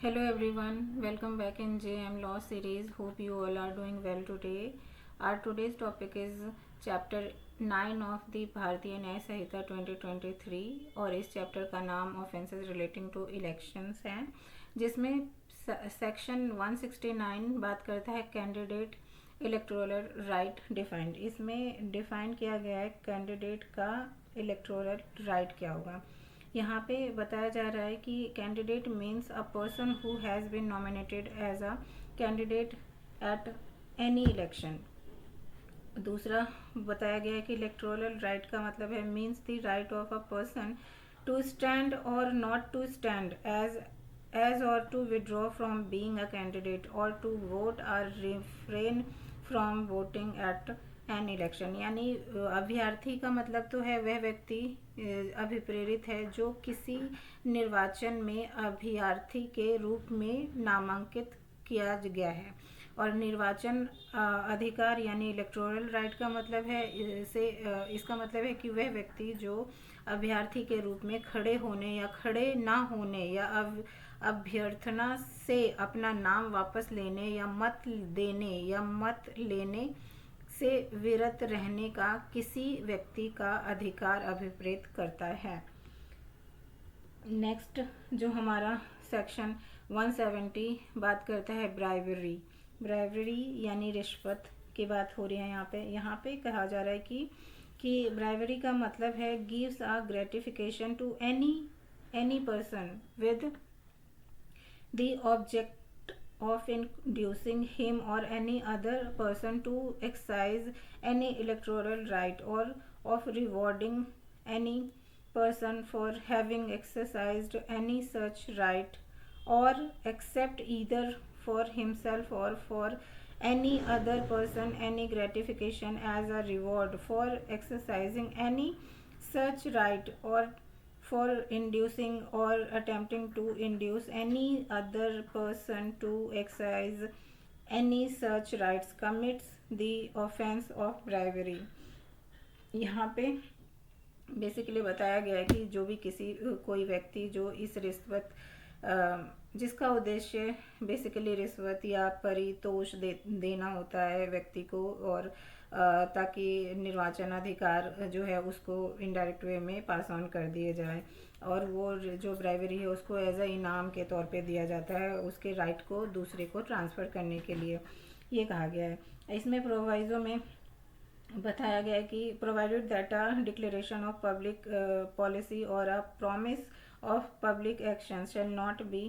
Hello everyone, welcome back in JM Law series. Hope you all are doing well today. Our today's topic is chapter 9 of the भारतीय न्याय संहिता 2023 और इस chapter का नाम offences relating to elections है, जिसमें section 169 बात करता है कैंडिडेट इलेक्टोरल राइट डिफाइंड। इसमें डिफाइन किया गया है कैंडिडेट का इलेक्टोरल राइट क्या होगा। यहाँ पे बताया जा रहा है कि candidate means a person who has been nominated as a candidate at any election. दूसरा बताया गया है कि इलेक्टोरल राइट का मतलब है means the right of a person to stand or not to stand as or to withdraw from being a candidate or to vote or refrain from voting at an election. यानी अभ्यर्थी का मतलब तो है वह व्यक्ति अभिप्रेरित है जो किसी निर्वाचन में अभ्यर्थी के रूप में नामांकित किया गया है। और निर्वाचन अधिकार यानी इलेक्टोरल राइट का मतलब है इसका मतलब है कि वह व्यक्ति जो अभ्यर्थी के रूप में खड़े होने या खड़े ना होने या अभ्यर्थना से अपना नाम वापस लेने या मत देने या मत लेने से विरत रहने का किसी व्यक्ति का अधिकार अभिप्रेत करता है। नेक्स्ट जो हमारा सेक्शन 170 बात करता है ब्राइवरी यानी रिश्वत की बात हो रही है। यहाँ पे कहा जा रहा है कि ब्राइवरी का मतलब है gives a gratification to any person with the object of inducing him or any other person to exercise any electoral right or of rewarding any person for having exercised any such right or accept either for himself or for any other person any gratification as a reward for exercising any such right or for inducing or attempting to induce any other person to exercise any such rights commits the offense of bribery। यहाँ पे basically बताया गया है कि जो भी कोई व्यक्ति जो इस रिश्वत जिसका उद्देश्य बेसिकली रिश्वत या परितोष देना होता है व्यक्ति को, और ताकि निर्वाचन अधिकार जो है उसको इनडायरेक्ट वे में पास ऑन कर दिए जाए, और वो जो ब्राइवरी है उसको एज अ इनाम के तौर पे दिया जाता है उसके राइट को दूसरे को ट्रांसफ़र करने के लिए, ये कहा गया है। इसमें प्रोवाइजो में बताया गया है कि provided that a declaration of public policy और a promise of public action shall not be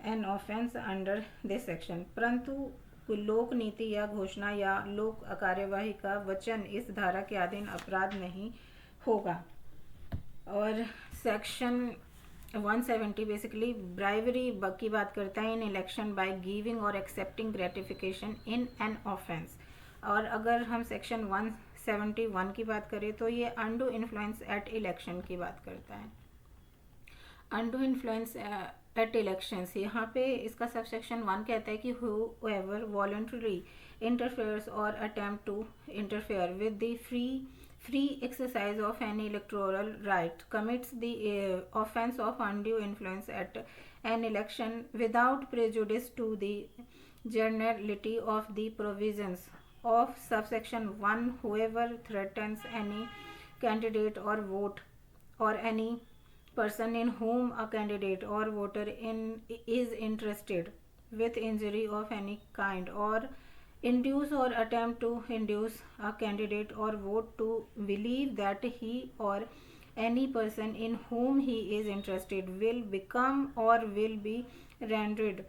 an offence under this section. परंतु लोक नीति या घोषणा या लोक कार्यवाही का वचन इस धारा के अधीन अपराध नहीं होगा। और सेक्शन 170 बेसिकली ब्राइवरी की बात करता है इन इलेक्शन बाय गिविंग और accepting gratification in an offence. और अगर हम सेक्शन 171 की बात करें तो ये अनडू इन्फ्लुएंस एट इलेक्शन की बात करता है। अनडू इन्फ्लुएंस एट इलेक्शंस, यहाँ पे इसका सब सेक्शन 1 कहता है कि whoever voluntarily interferes or attempt to interfere with the free exercise of any electoral right commits the offense of undue influence at an election without prejudice to the generality of the provisions of subsection 1। whoever threatens any candidate or vote or any person in whom a candidate or voter is interested with injury of any kind or induce or attempt to induce a candidate or vote to believe that he or any person in whom he is interested will become or will be rendered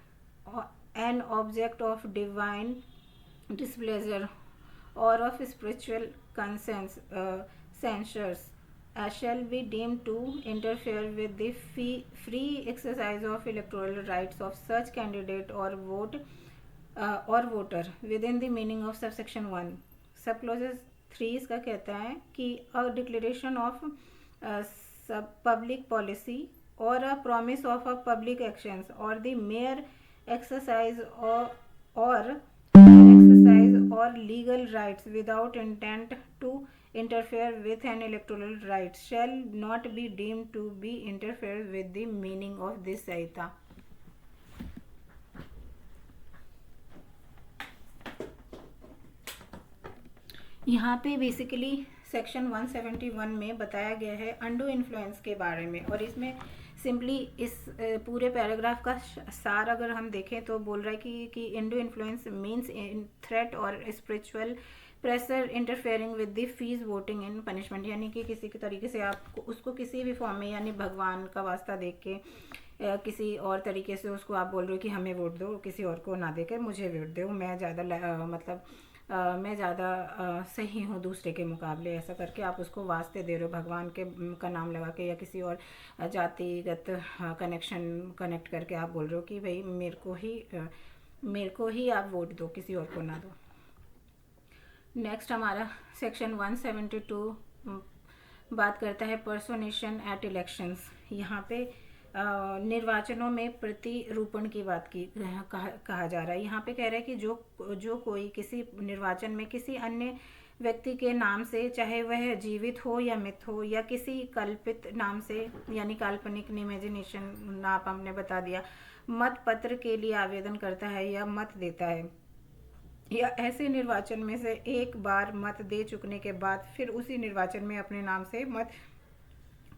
an object of divine displeasure or of spiritual conscience censures shall be deemed to interfere with the free exercise of electoral rights of such candidate or voter within the meaning of subsection 1। सब closes 3 इसका कहता है कि a declaration of public policy or a promise of a public actions or the mere exercise or legal rights without intent to interfere with an electoral right shall not be deemed to be interfere with the meaning of this संहिता। यहाँ पे basically section 171 में बताया गया है undo influence के बारे में, और इसमें सिंपली इस पूरे पैराग्राफ का सार अगर हम देखें तो बोल रहा है कि undue influence means in threat और spiritual pressure interfering with the free voting in punishment, यानी कि किसी के तरीके से आप उसको किसी भी फॉर्म में, यानी भगवान का वास्ता देख के किसी और तरीके से उसको आप बोल रहे हो कि हमें वोट दो, किसी और को ना देकर मुझे वोट दो, मैं ज़्यादा मतलब मैं ज़्यादा सही हूँ दूसरे के मुकाबले, ऐसा करके आप उसको वास्ते दे रहे हो भगवान के का नाम लगा के, या किसी और जातिगत कनेक्शन कनेक्ट करके आप बोल रहे हो कि भाई मेरे को ही आप वोट दो, किसी और को ना दो। नेक्स्ट हमारा सेक्शन 172 बात करता है पर्सोनेशन एट इलेक्शंस। यहाँ पे निर्वाचनों में प्रतिरूपण की बात की कहा जा रहा है। यहाँ पे कह रहा है कि जो कोई किसी निर्वाचन में किसी अन्य व्यक्ति के नाम से, चाहे वह जीवित हो या मृत हो, या किसी कल्पित नाम से, यानी काल्पनिक इमेजिनेशन नाम हमने बता दिया, मत पत्र के लिए आवेदन करता है या मत देता है, या ऐसे निर्वाचन में से एक बार मत दे चुकने के बाद फिर उसी निर्वाचन में अपने नाम से मत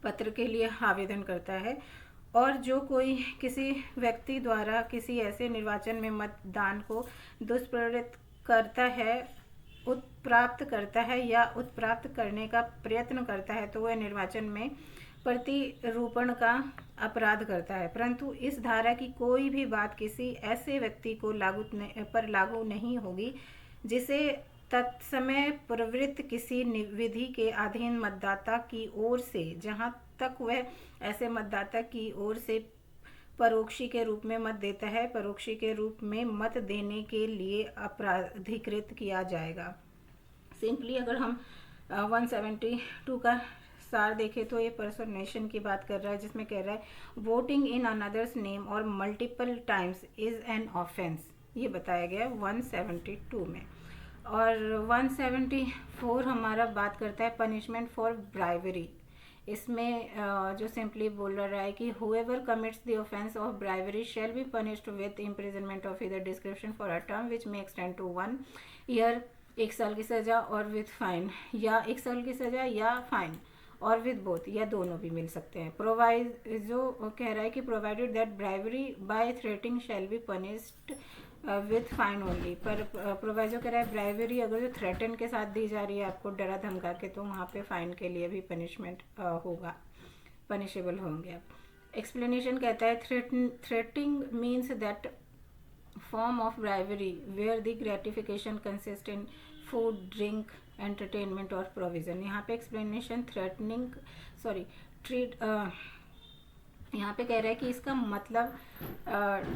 पत्र के लिए आवेदन करता है, और जो कोई किसी व्यक्ति द्वारा किसी ऐसे निर्वाचन में मतदान को दुष्प्रवृत्त करता है, उत्प्राप्त करता है या उत्प्राप्त करने का प्रयत्न करता है, तो वह निर्वाचन में प्रतिरूपण का अपराध करता है। परंतु इस धारा की कोई भी बात किसी ऐसे व्यक्ति को लागू नहीं होगी जिसे तत्समय प्रवृत्त किसी विधि के अधीन मतदाता की ओर से, जहां तक वह ऐसे मतदाता की ओर से परोक्षी के रूप में मत देता है, परोक्षी के रूप में मत देने के लिए अपराधीकृत किया जाएगा। सिंपली अगर हम 172 का सार देखें तो ये पर्सोनेशन की बात कर रहा है, जिसमें कह रहा है वोटिंग इन अनदर्स नेम और multiple times is an offence, ये बताया गया है 172 में। और 174 हमारा बात करता है पनिशमेंट फॉर ब्राइवरी। इसमें जो सिंपली बोल रहा है कि whoever commits the offense of bribery shall be punished with imprisonment of either description for a term which may extend to 1 year, 1 साल की सज़ा, और विथ फाइन, या 1 साल की सज़ा या फाइन, और विद बोथ, या दोनों भी मिल सकते हैं। जो कह रहा है कि provided that bribery by treating shall be punished with fine only, पर प्रोवाइजो कह रहा है ब्राइवरी अगर जो थ्रेटन के साथ दी जा रही है आपको डरा धमका के, तो वहाँ पे फाइन के लिए भी पनिशमेंट होगा, पनिशेबल होंगे आप। एक्सप्लेनेशन कहता है threatening means that form of bribery where the gratification consists in food, drink, entertainment or provision। यहाँ पे एक्सप्लेनेशन यहाँ पे कह रहा है कि इसका मतलब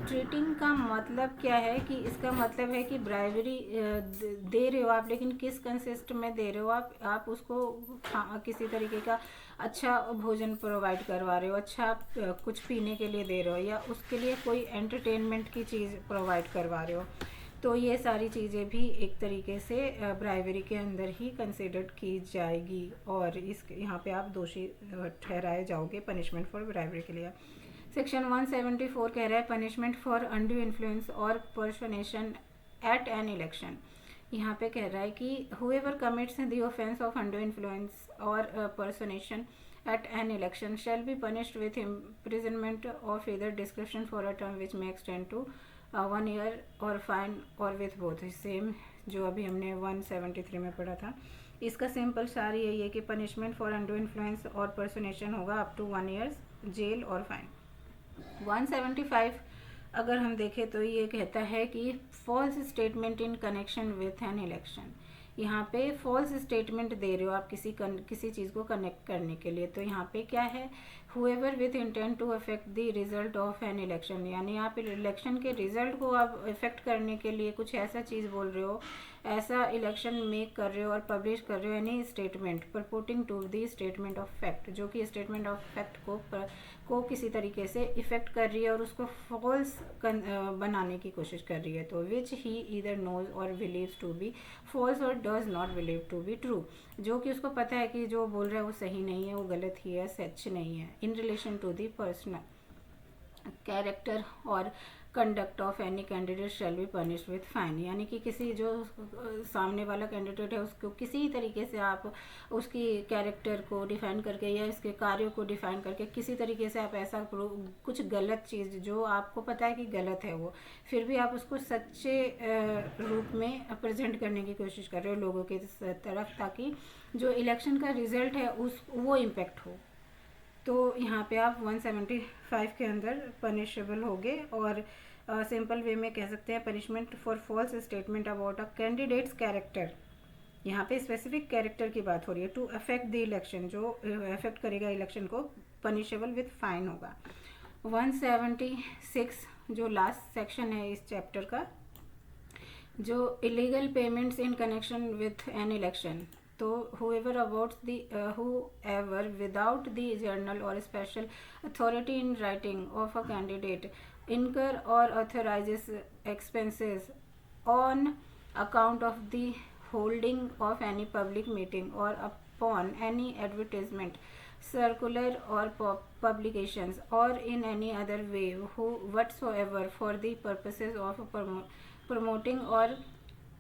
ट्रीटिंग का मतलब क्या है, कि इसका मतलब है कि ब्राइबरी दे रहे हो आप, लेकिन किस कंसिस्ट में दे रहे हो आप उसको किसी तरीके का अच्छा भोजन प्रोवाइड करवा रहे हो, अच्छा कुछ पीने के लिए दे रहे हो, या उसके लिए कोई एंटरटेनमेंट की चीज़ प्रोवाइड करवा रहे हो, तो ये सारी चीज़ें भी एक तरीके से ब्राइबरी के अंदर ही कंसिडर्ड की जाएगी, और इस यहाँ पे आप दोषी ठहराए जाओगे पनिशमेंट फॉर ब्राइबरी के लिए। सेक्शन 174 कह रहा है पनिशमेंट फॉर अनड्यू इन्फ्लुएंस और पर्सोनेशन एट एन इलेक्शन। यहाँ पे कह रहा है कि whoever commits the offense of undue influence or personation at an election shall be punished with imprisonment of either description for a term which may extend to 1 year or fine or with both। Same जो अभी हमने 173 में पढ़ा था, इसका simple सार यही है कि पनिशमेंट फॉर अनड्यू इन्फ्लुएंस और पर्सोनेशन होगा अप टू 1 year जेल और फाइन। 175 अगर हम देखें तो ये कहता है कि false statement in connection with an election. यहाँ पे फॉल्स स्टेटमेंट दे रहे हो आप किसी चीज़ को कनेक्ट करने के लिए, तो यहाँ पे क्या है whoever with intent to affect the result of an election, यानी आप इलेक्शन के रिजल्ट को आप इफेक्ट करने के लिए कुछ ऐसा चीज़ बोल रहे हो, ऐसा इलेक्शन मेक कर रहे हो और पब्लिश कर रहे हो, यानी statement purporting to the statement of fact, जो कि स्टेटमेंट ऑफ फैक्ट को किसी तरीके से इफेक्ट कर रही है और उसको फॉल्स बनाने की कोशिश कर रही है, तो which he either knows or believes to be false और does not believe to be true, जो कि उसको पता है कि जो बोल रहा है वो सही नहीं है, वो गलत ही है, सच नहीं है, in relation to the personal character और conduct of any candidate shall be punished with fine, यानी कि किसी जो सामने वाला कैंडिडेट है उसको किसी तरीके से आप उसकी कैरेक्टर को डिफाइन करके या इसके कार्यों को डिफाइन करके किसी तरीके से आप ऐसा कुछ गलत चीज़ जो आपको पता है कि गलत है वो, फिर भी आप उसको सच्चे रूप में प्रेजेंट करने की कोशिश कर रहे हो लोगों की तरफ, ताकि जो इलेक्शन का रिजल्ट है वो इम्पेक्ट हो। तो यहाँ पे आप 175 के अंदर पनिशेबल होगे। और सिंपल वे में कह सकते हैं punishment for false statement about a candidate's character, यहाँ पे स्पेसिफिक कैरेक्टर की बात हो रही है। टू अफेक्ट द इलेक्शन, जो अफेक्ट करेगा इलेक्शन को, पनिशेबल विथ फाइन होगा। 176 जो लास्ट सेक्शन है इस चैप्टर का, जो illegal payments in connection with an election, तो whoever without the journal or special authority in writing of a candidate incur or authorizes expenses on account of the holding of any public meeting or upon any advertisement, circular or publications, or in any other way whatsoever for the purposes of promoting or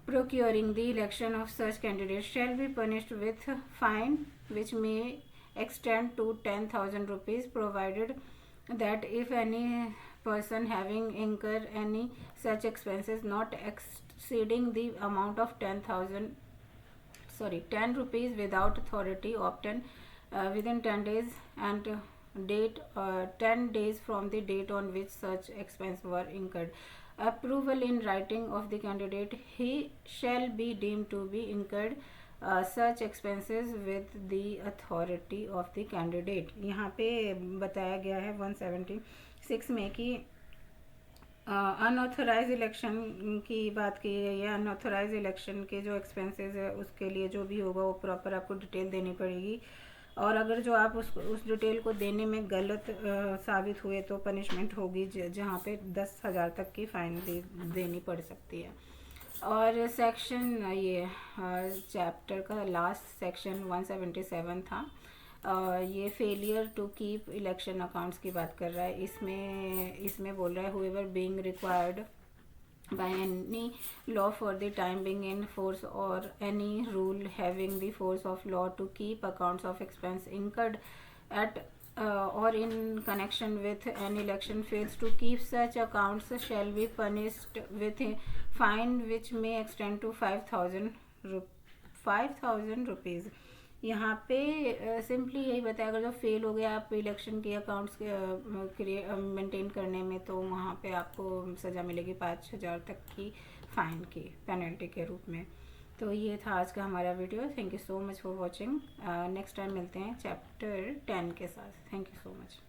procuring the election of such candidates shall be punished with fine which may extend to 10,000 rupees, provided that if any person having incurred any such expenses not exceeding the amount of 10 rupees without authority obtained within 10 days and date 10 days from the date on which such expenses were incurred, approval in writing of the candidate, he shall be deemed to be incurred such expenses with the authority of the candidate। यहाँ पे बताया गया है 176 में कि unauthorized election की बात की गई है। अनऑथोराइज इलेक्शन के जो एक्सपेंसेस है उसके लिए जो भी होगा वो प्रॉपर आपको डिटेल देनी पड़ेगी, और अगर जो आप उस डिटेल को देने में गलत साबित हुए तो पनिशमेंट होगी, जहाँ पे 10,000 तक की फ़ाइन देनी पड़ सकती है। और सेक्शन ये चैप्टर का लास्ट सेक्शन 177 था, ये failure to keep election accounts की बात कर रहा है। इसमें बोल रहा है whoever being required by any law for the time being in force or any rule having the force of law to keep accounts of expense incurred at or in connection with an election fails to keep such accounts shall be punished with a fine which may extend to 5,000 rupees। यहाँ पे simply यही बताया, अगर जो fail हो गया आप election के अकाउंट्स मेंटेन करने में, तो वहाँ पे आपको सज़ा मिलेगी 5,000 तक की फ़ाइन की पेनल्टी के रूप में। तो ये था आज का हमारा video. Thank you so much for watching. Next time मिलते हैं चैप्टर 10 के साथ। Thank you so much.